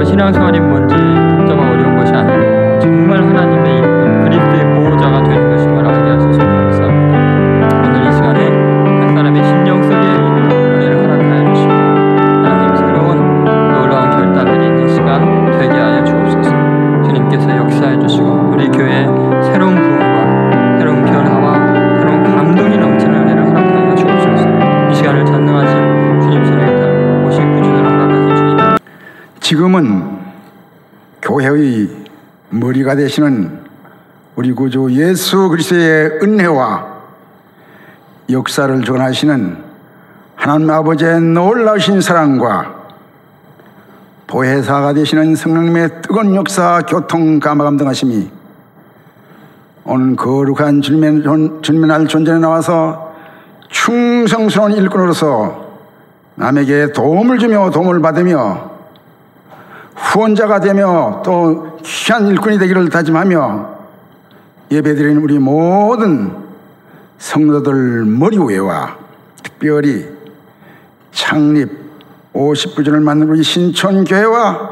신앙생활이 뭔지 복잡하고 어려운 것이 아니고 정말 하나님의 일꾼 그리스도의 보호자가 되는 것인 걸 알게 하셔서 감사합니다. 오늘 이 시간에 각 사람의 심령 속에 있는 은혜를 허락하여 주시고 하나님 새로운 놀라운 결단들이 있는 시간 되게 하여 주옵소서. 주님께서 역사해 주시고 우리 교회에 새로운 부흥과 새로운 변화와 새로운 감동이 넘치는 은혜를 허락하여 주옵소서. 이 시간을 전능하신 주님 손에 의탁 59주년을 허락하신 주님, 지금은 교회의 머리가 되시는 우리 구주 예수 그리스도의 은혜와 역사를 전하시는 하나님 아버지의 놀라우신 사랑과 보혜사가 되시는 성령님의 뜨거운 역사, 교통, 감화감동하심이 오늘 거룩한 주님의 날 존전에 나와서 충성스러운 일꾼으로서 남에게 도움을 주며 도움을 받으며 후원자가 되며 또 귀한 일꾼이 되기를 다짐하며 예배드리는 우리 모든 성도들 머리 위에와 특별히 창립 59주년을 맞는 우리 신천교회와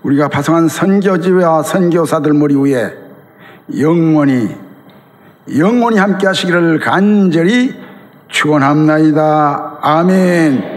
우리가 파송한 선교지와 선교사들 머리 위에 영원히 함께 하시기를 간절히 축원합나이다. 아멘.